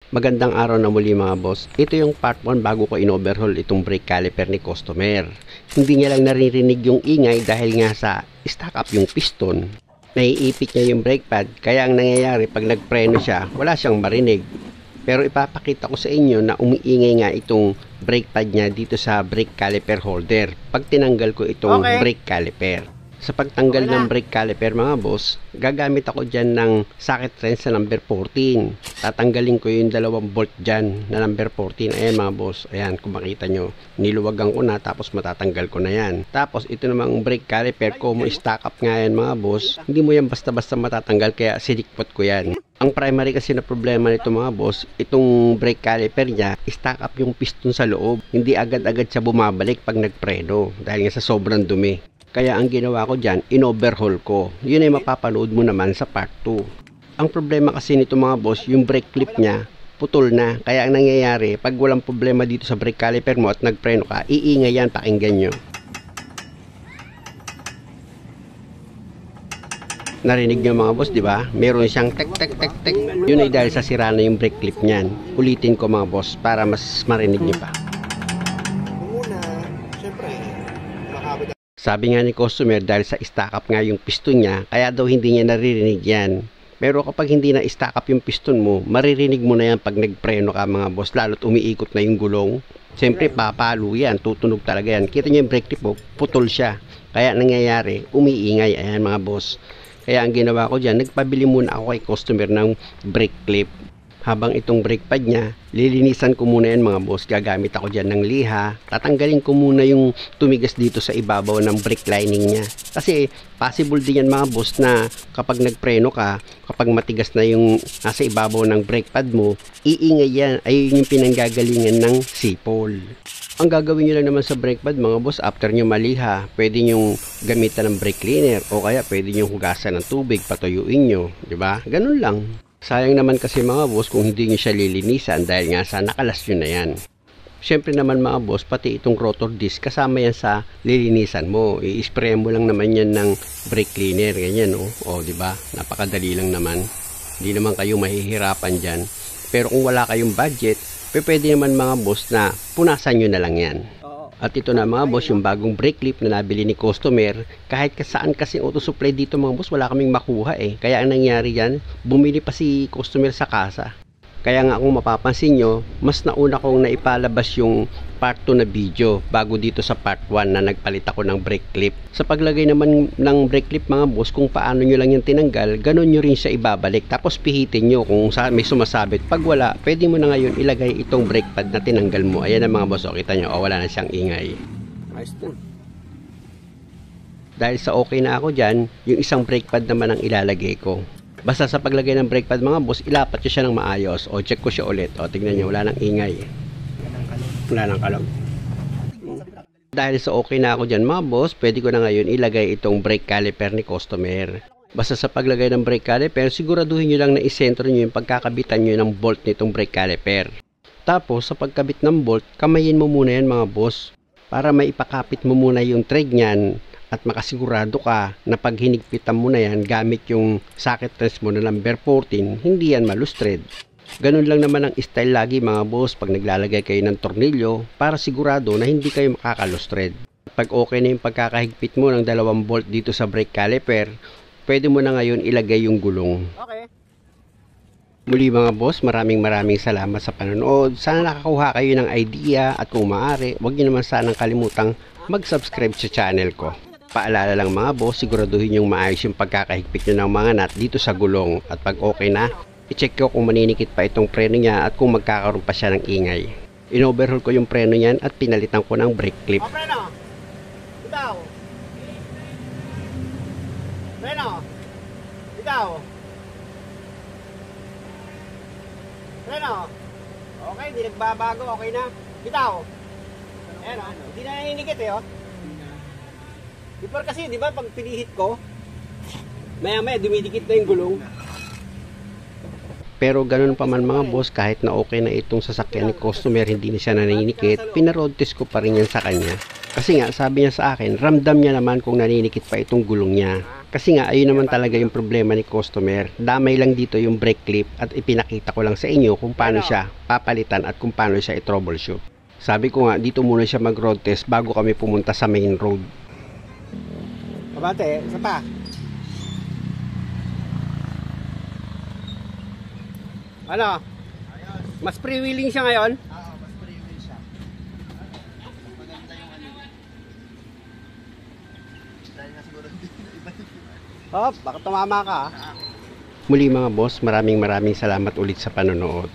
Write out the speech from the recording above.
Magandang araw na muli mga boss. Ito yung part 1 bago ko in-overhaul itong brake caliper ni customer. Hindi niya lang naririnig yung ingay dahil nga sa stack up yung piston. Naiipit niya yung brake pad, kaya ang nangyayari pag nagpreno siya, wala siyang marinig. Pero ipapakita ko sa inyo na umiingay nga itong brake pad niya dito sa brake caliper holder pag tinanggal ko itong brake caliper. Sa pagtanggal ng brake caliper mga boss, gagamit ako dyan ng socket wrench sa number 14. Tatanggalin ko yung dalawang bolt dyan na number 14. Ayan mga boss, ayan kung makita nyo, niluwagan ko na tapos matatanggal ko na yan. Tapos ito namang brake caliper ko, mo stack up nga yan mga boss. Hindi mo yan basta-basta matatanggal kaya sinikpot ko yan. Ang primary kasi na problema nito mga boss, itong brake caliper niya, stack up yung piston sa loob. Hindi agad-agad siya bumabalik pag nagpreno dahil nga sa sobrang dumi. Kaya ang ginawa ko dyan, in-overhaul ko. Yun ay mapapanood mo naman sa part 2. Ang problema kasi nito mga boss, yung brake clip niya, putol na. Kaya ang nangyayari, pag walang problema dito sa brake caliper mo at nagpreno ka, iingay yan, pakinggan nyo. Narinig nyo mga boss, di ba? Meron siyang tek tek tek tek. Yun ay dahil sa sira na yung brake clip niyan. Ulitin ko mga boss para mas marinig nyo pa. Sabi nga ni customer dahil sa stack up nga yung piston niya, kaya daw hindi niya naririnig yan. Pero kapag hindi na stack up yung piston mo, maririnig mo na yan pag nagpreno ka mga boss, lalo't umiikot na yung gulong. Siyempre papalo yan, tutunog talaga yan. Kita niyo yung brake clip mo, putol siya. Kaya nangyayari, umiingay, ayan mga boss. Kaya ang ginawa ko dyan, nagpabili muna ako kay customer ng brake clip. Habang itong brake pad niya, lilinisan ko muna yan mga boss. Gagamit ako dyan ng liha. Tatanggalin ko muna yung tumigas dito sa ibabaw ng brake lining niya. Kasi possible din yan mga boss na kapag nagpreno ka, kapag matigas na yung nasa ibabaw ng brake pad mo, iingay yan. Ayun yung pinanggagalingan ng sipol. Ang gagawin nyo lang naman sa brake pad mga boss, after nyo maliha, pwede nyo gamitan ng brake cleaner o kaya pwede nyo hugasan ng tubig, patuyuin nyo. Diba? Ganun lang. Sayang naman kasi mga boss kung hindi nyo siya lilinisan dahil nga sa nakalas nyo na yan. Siyempre naman mga boss, pati itong rotor disc kasama yan sa lilinisan mo. I-spray mo lang naman yan ng brake cleaner, ganyan o diba? Napakadali lang naman. Hindi naman kayo mahihirapan dyan. Pero kung wala kayong budget, pwede naman mga boss na punasan nyo na lang yan. At ito na mga boss, yung bagong brake clip na nabili ni customer. Kahit saan kasi auto supply dito mga boss, wala kaming makuha eh. Kaya ang nangyari yan, bumili pa si customer sa kasa. Kaya nga kung mapapansin nyo, mas nauna kong naipalabas yung part 2 na video bago dito sa part 1 na nagpalit ako ng brake clip. Sa paglagay naman ng brake clip mga boss, kung paano nyo lang yung tinanggal, ganun nyo rin siya ibabalik. Tapos pihitin nyo kung may sumasabit. Pag wala, pwede mo na ngayon ilagay itong brake pad na tinanggal mo. Ayan ang mga boss, kita nyo, wala na siyang ingay. Ayos din. Dahil sa okay na ako dyan, yung isang brake pad naman ang ilalagay ko. Basta sa paglagay ng brake pad mga boss, ilapat nyo siya ng maayos. O check ko siya ulit. O tignan nyo, wala nang ingay. Wala nang kalog. Dahil sa okay na ako dyan mga boss, pwede ko na ngayon ilagay itong brake caliper ni customer. Basta sa paglagay ng brake caliper, siguraduhin nyo lang na isentro nyo yung pagkakabitan nyo ng bolt nitong brake caliper. Tapos sa pagkabit ng bolt, kamayin mo muna yan mga boss. Para maipakapit mo muna yung thread nyan. At makasigurado ka na pag hinigpitan mo na yan gamit yung socket wrench mo na number 14, hindi yan malustred. Ganun lang naman ang style lagi mga boss pag naglalagay kayo ng tornilyo para sigurado na hindi kayo makakalustred. Pag okay na yung pagkakahigpit mo ng 2 bolt dito sa brake caliper, pwede mo na ngayon ilagay yung gulong. Okay. Muli mga boss, maraming salamat sa panonood. Sana nakakuha kayo ng idea at kung maaari, huwag nyo naman sanang kalimutang mag-subscribe sa channel ko. Paalala lang mga boss, siguraduhin yung maayos yung pagkakahigpit nyo ng mga nut dito sa gulong. At pag okay na, i-check ko kung maninikit pa itong preno niya at kung magkakaroon pa siya ng ingay. In-overhaul ko yung preno niyan at pinalitan ko ng brake clip. Preno! Ikaw! Preno! Ikaw! Preno! Okay, di nagbabago, okay na. Bitaw! Ayan o, hindi na naninikit eh o. Before kasi, di ba, pag pinihit ko, maya-maya dumidikit na yung gulong. Pero ganun pa man mga boss, kahit na okay na itong sasakyan ni customer, hindi na siya naninikit, pinaroad test ko pa rin yan sa kanya. Kasi nga, sabi niya sa akin, ramdam niya naman kung naninikit pa itong gulong niya. Kasi nga, ayun naman talaga yung problema ni customer. Damay lang dito yung brake clip at ipinakita ko lang sa inyo kung paano siya papalitan at kung paano siya i-troubleshoot. Sabi ko nga, dito muna siya mag-road test bago kami pumunta sa main road. Kabante, isa pa. Ano? Mas freewheeling siya ngayon? Oo, mas pre-wheel siya. Maganda yung ano. Dahil nga siguro iba Oh, baka tumama ka. Muli mga boss, maraming salamat ulit sa panonood.